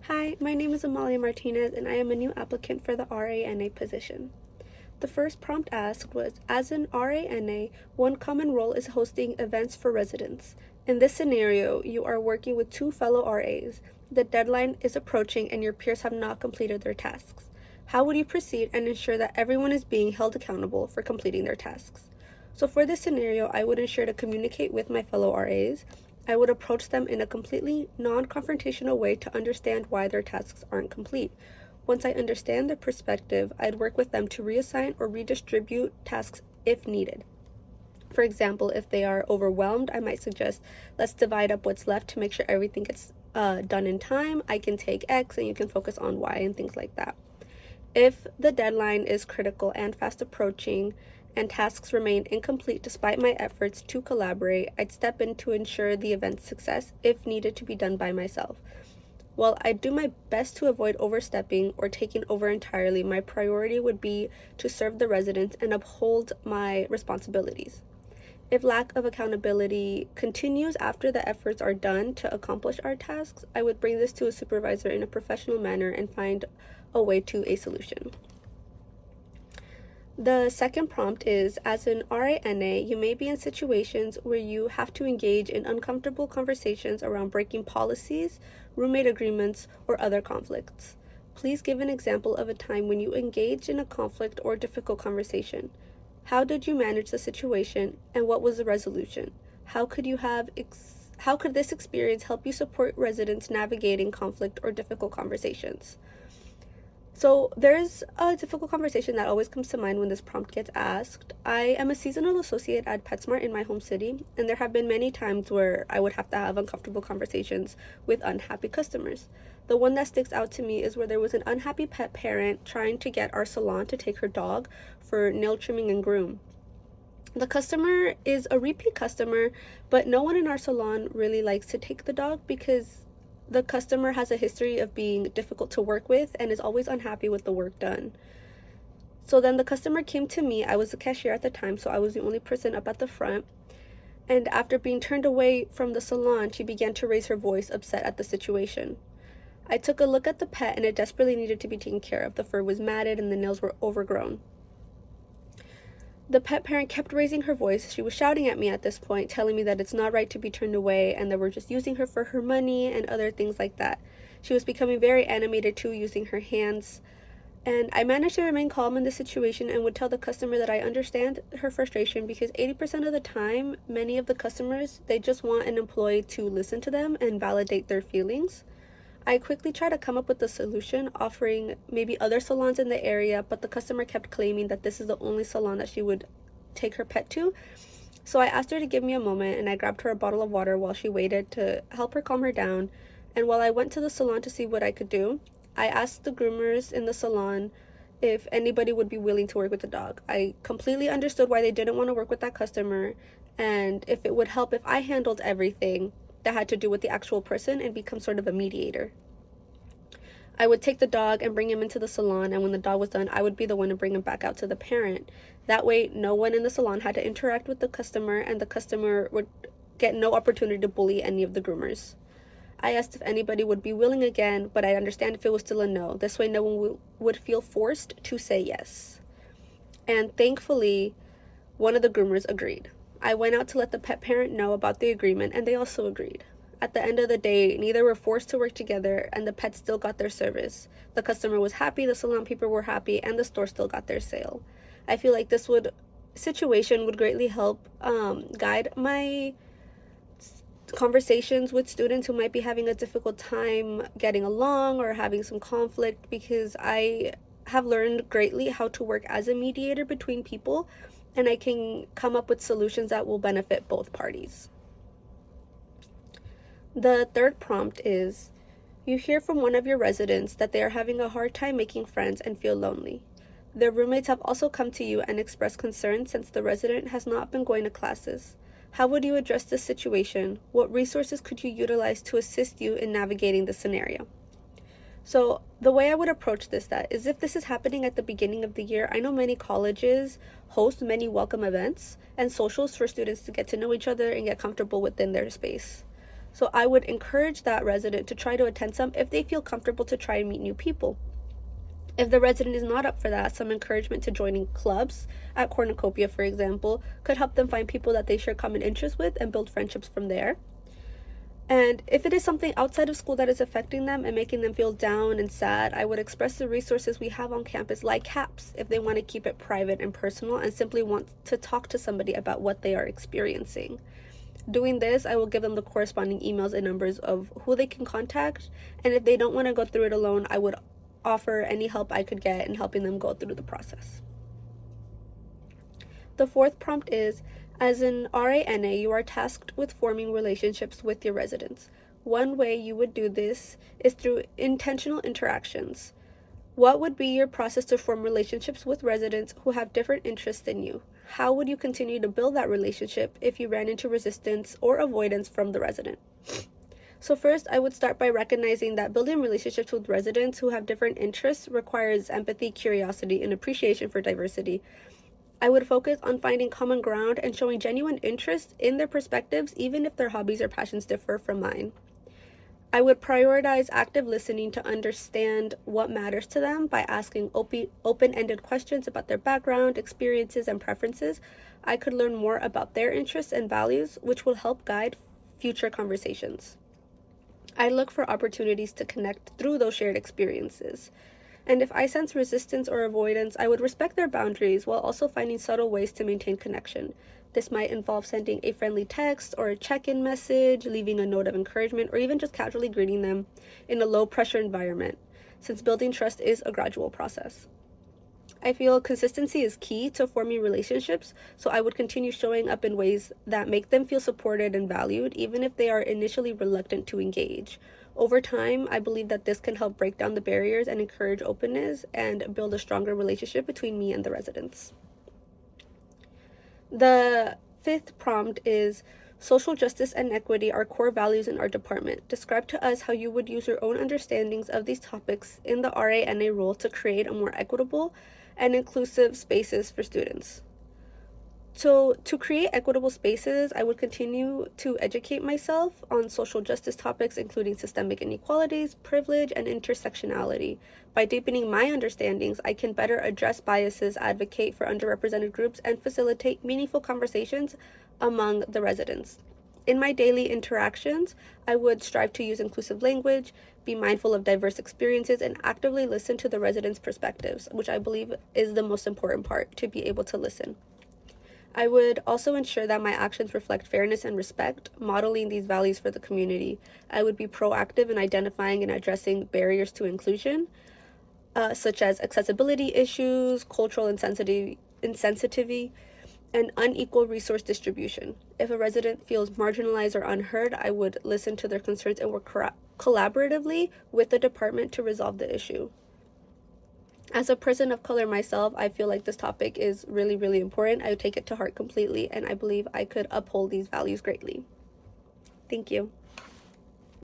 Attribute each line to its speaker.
Speaker 1: Hi, my name is Amalia Martinez, and I am a new applicant for the RANA position. The first prompt asked was, as an RANA, one common role is hosting events for residents. In this scenario, you are working with two fellow RAs. The deadline is approaching and your peers have not completed their tasks. How would you proceed and ensure that everyone is being held accountable for completing their tasks? So for this scenario, I would ensure to communicate with my fellow RAs. I would approach them in a completely non-confrontational way to understand why their tasks aren't complete. Once I understand their perspective, I'd work with them to reassign or redistribute tasks if needed. For example, if they are overwhelmed, I might suggest, let's divide up what's left to make sure everything gets done in time. I can take X and you can focus on Y and things like that. If the deadline is critical and fast approaching and tasks remain incomplete despite my efforts to collaborate, I'd step in to ensure the event's success if needed to be done by myself. While I do my best to avoid overstepping or taking over entirely, my priority would be to serve the residents and uphold my responsibilities. If lack of accountability continues after the efforts are done to accomplish our tasks, I would bring this to a supervisor in a professional manner and find a way to a solution. The second prompt is, as an RANA, you may be in situations where you have to engage in uncomfortable conversations around breaking policies, roommate agreements, or other conflicts. Please give an example of a time when you engaged in a conflict or difficult conversation. How did you manage the situation, and what was the resolution? How could this experience help you support residents navigating conflict or difficult conversations? So there's a difficult conversation that always comes to mind when this prompt gets asked. I am a seasonal associate at PetSmart in my home city, and there have been many times where I would have to have uncomfortable conversations with unhappy customers. The one that sticks out to me is where there was an unhappy pet parent trying to get our salon to take her dog for nail trimming and groom. The customer is a repeat customer, but no one in our salon really likes to take the dog because the customer has a history of being difficult to work with and is always unhappy with the work done. So then the customer came to me. I was the cashier at the time, so I was the only person up at the front. And after being turned away from the salon, she began to raise her voice, upset at the situation. I took a look at the pet and it desperately needed to be taken care of. The fur was matted and the nails were overgrown. The pet parent kept raising her voice. She was shouting at me at this point, telling me that it's not right to be turned away and that we're just using her for her money and other things like that. She was becoming very animated too, using her hands. And I managed to remain calm in the situation and would tell the customer that I understand her frustration because 80% of the time, many of the customers, they just want an employee to listen to them and validate their feelings. I quickly tried to come up with a solution, offering maybe other salons in the area, but the customer kept claiming that this is the only salon that she would take her pet to. So I asked her to give me a moment, and I grabbed her a bottle of water while she waited to help her calm her down. And while I went to the salon to see what I could do, I asked the groomers in the salon if anybody would be willing to work with the dog. I completely understood why they didn't want to work with that customer, and if it would help if I handled everything that had to do with the actual person and become sort of a mediator. I would take the dog and bring him into the salon, and when the dog was done, I would be the one to bring him back out to the parent. That way, no one in the salon had to interact with the customer, and the customer would get no opportunity to bully any of the groomers. I asked if anybody would be willing again, but I'd understand if it was still a no. This way, no one would feel forced to say yes. And thankfully, one of the groomers agreed. I went out to let the pet parent know about the agreement, and they also agreed. At the end of the day, neither were forced to work together, and the pet still got their service. The customer was happy, the salon people were happy, and the store still got their sale. I feel like this situation would greatly help guide my conversations with students who might be having a difficult time getting along or having some conflict, because I have learned greatly how to work as a mediator between people, and I can come up with solutions that will benefit both parties. The third prompt is, you hear from one of your residents that they are having a hard time making friends and feel lonely. Their roommates have also come to you and expressed concern since the resident has not been going to classes. How would you address this situation? What resources could you utilize to assist you in navigating the scenario? So the way I would approach this is if this is happening at the beginning of the year, I know many colleges host many welcome events and socials for students to get to know each other and get comfortable within their space. So I would encourage that resident to try to attend some if they feel comfortable to try and meet new people. If the resident is not up for that, some encouragement to joining clubs at Cornucopia, for example, could help them find people that they share common interests with and build friendships from there. And if it is something outside of school that is affecting them and making them feel down and sad, I would express the resources we have on campus, like CAPS, if they want to keep it private and personal and simply want to talk to somebody about what they are experiencing. Doing this, I will give them the corresponding emails and numbers of who they can contact, and if they don't want to go through it alone, I would offer any help I could get in helping them go through the process. The fourth prompt is, as an RANA, you are tasked with forming relationships with your residents. One way you would do this is through intentional interactions. What would be your process to form relationships with residents who have different interests than you? How would you continue to build that relationship if you ran into resistance or avoidance from the resident? So first, I would start by recognizing that building relationships with residents who have different interests requires empathy, curiosity, and appreciation for diversity. I would focus on finding common ground and showing genuine interest in their perspectives, even if their hobbies or passions differ from mine. I would prioritize active listening to understand what matters to them by asking open-ended questions about their background, experiences, and preferences. I could learn more about their interests and values, which will help guide future conversations. I look for opportunities to connect through those shared experiences. And if I sense resistance or avoidance, I would respect their boundaries while also finding subtle ways to maintain connection. This might involve sending a friendly text or a check-in message, leaving a note of encouragement, or even just casually greeting them in a low-pressure environment, since building trust is a gradual process. I feel consistency is key to forming relationships, so I would continue showing up in ways that make them feel supported and valued, even if they are initially reluctant to engage. Over time, I believe that this can help break down the barriers and encourage openness and build a stronger relationship between me and the residents. The fifth prompt is, social justice and equity are core values in our department. Describe to us how you would use your own understandings of these topics in the RANA role to create a more equitable and inclusive spaces for students. So to create equitable spaces, I would continue to educate myself on social justice topics, including systemic inequalities, privilege, and intersectionality. By deepening my understandings, I can better address biases, advocate for underrepresented groups, and facilitate meaningful conversations among the residents. In my daily interactions, I would strive to use inclusive language, be mindful of diverse experiences, and actively listen to the residents' perspectives, which I believe is the most important part, to be able to listen. I would also ensure that my actions reflect fairness and respect, modeling these values for the community. I would be proactive in identifying and addressing barriers to inclusion, such as accessibility issues, cultural insensitivity, and unequal resource distribution. If a resident feels marginalized or unheard, I would listen to their concerns and work collaboratively with the department to resolve the issue. As a person of color myself, I feel like this topic is really, really important. I take it to heart completely, and I believe I could uphold these values greatly. Thank you.